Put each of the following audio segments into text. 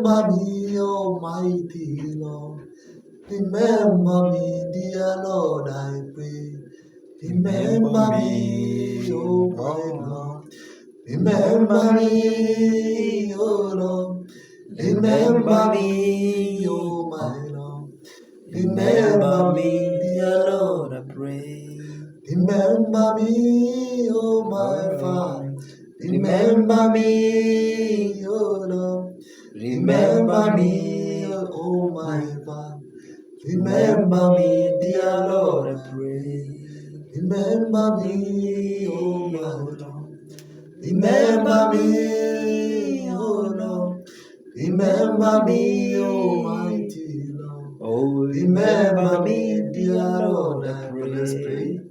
Remember me, Almighty Lord. Remember me, dear Lord, I pray. Remember me, oh my Lord. Remember me, oh Lord. Remember me, oh my Lord. Remember me, dear Lord, I pray. Remember me, oh my Father. Remember me, oh Lord. Remember me, oh my Father. Remember me, dear Lord, I pray. Remember me, oh my Lord. Remember me, oh Lord. Remember me, Almighty Lord. Oh, remember me, dear Lord, I pray. Let's pray.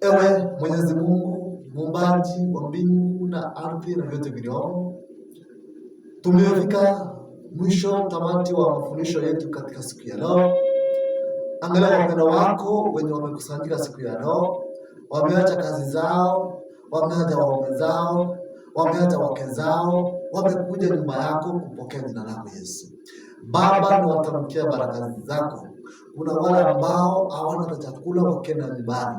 Ewe Mwenyezi Mungu, muumbaji wa mbingu na ardhi na vyote vilivyomo, tumefika mwisho tamati wa mafundisho yetu katika siku ya leo. Angalia wapendwa wako wenye wamekusanyika siku ya leo, wameacha kazi zao, wameacha waume zao, wameacha wake zao, wamekuja nyumba yako kupokea jina lako Yesu. Baba, niwatamkia baraka zako. Kuna wale ambao hawana chakula wakienda nyumbani.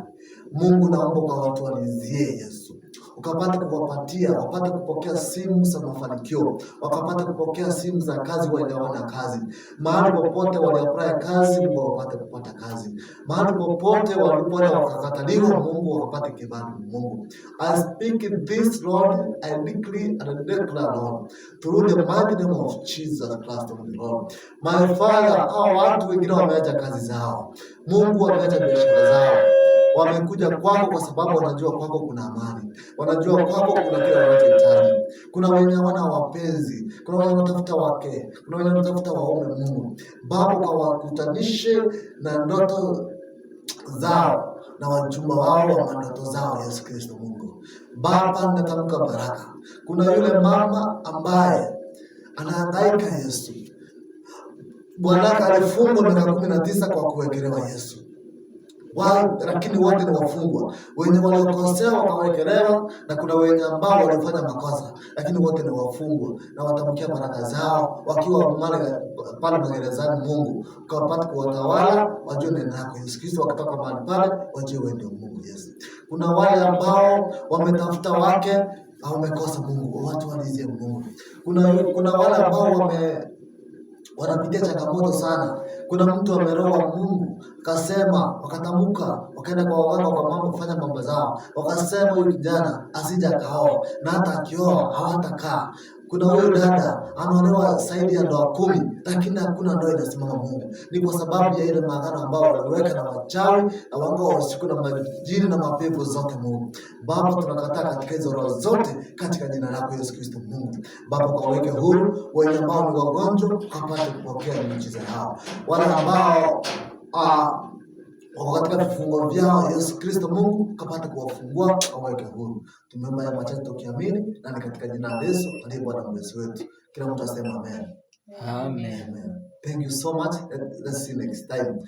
Mungu, naomba ukawatualizie Yesu, ukapata kuwapatia, wapate kupokea simu za mafanikio, wakapata kupokea simu za kazi wenye hawana kazi. Mahali popote waliapply kazi, Mungu wapate kupata kazi. Mahali popote walipoenda wakakataliwa, Mungu wakapate kibali. Mungu, I speak this, Lord, I decree and declare, Lord, through the mighty name of Jesus Christ of the Lord. My Father, hao watu wengine wameacha kazi zao, Mungu wameacha biashara zao, wamekuja kwako kwa sababu wanajua kwako kuna amani, wanajua kwako kuna kile wanachohitaji. Kuna wenye hawana wapenzi, kuna wenye wanatafuta wake, kuna wenye wanatafuta waume. Mungu Baba, ukawakutanishe na ndoto zao na wachumba wao wa ndoto zao, Yesu Kristo. Mungu Baba, natamka baraka. Kuna yule mama ambaye anahangaika Yesu, bwanake alifungwa miaka 19 kwa kuwekelewa Yesu. Lakini wote ni wafungwa, wenye waliokosea wakawekelewa, na kuna wenye ambao walifanya makosa, lakini wote ni wafungwa. Na watamkia baraka zao wakiwa pale magerezani. Mungu ukawapate kuwatawala, wajue neno lako Yesu Kristo. Wakitoka mahali pale, wajue wewe ndio Mungu Yesu. Kuna wale ambao wametafuta wake wamekosa, Mungu watu walizie Mungu. Kuna wale ambao wanapitia changamoto sana. Kuna mtu ameroa Mungu, kasema, wakatamuka, wakaenda kwa waganga kwa mambo kufanya mambo zao, wakasema huyu kijana asija kaoa, na hata akioa hawatakaa. Kuna huyu dada anaolewa zaidi ya ndoa 10, lakini hakuna ndoa inasimama. Mungu, ni kwa sababu ya ile maagano ambao waliweka na wachawi na wanga wasiku na majini na mapepo zote. Mungu Baba, tunakataa katika hizo roho zote katika jina lako Yesu Kristo. Mungu Baba, kaweke huru wenye ambao ni wagonjwa, wapate kupokea miujiza yao. Wale ambao wako katika vifungo vyao, Yesu Kristo Mungu kapata kuwafungua, waweke huru. Tumeomba ya machache tukiamini, na ni katika jina la Yesu aliye Bwana Mwokozi wetu. Kila mtu asema amen. Amen. Amen. Thank you so much. Let's see you next time.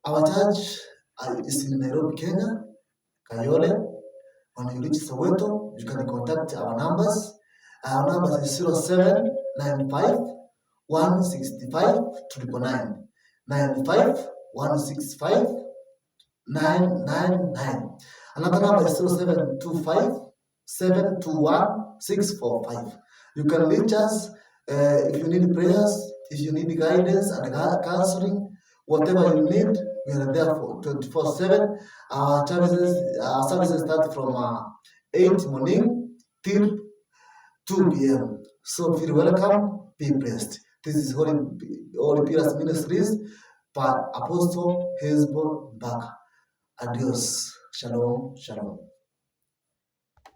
Our church is in Nairobi, Kenya, Kayole. When you reach Soweto, you can contact our numbers. Our numbers is 0795 165 999 95 165 999. Another number is 0725 721 645. You can reach us if you need prayers, if you need guidance and counseling, whatever you need, we are there for 24/7. Our services start from 8 morning till 2 p.m. So feel welcome, be blessed. This is Holy Pillars Ministries by Apostle Hezbo Mbaka. Adios. Shalom. Shalom.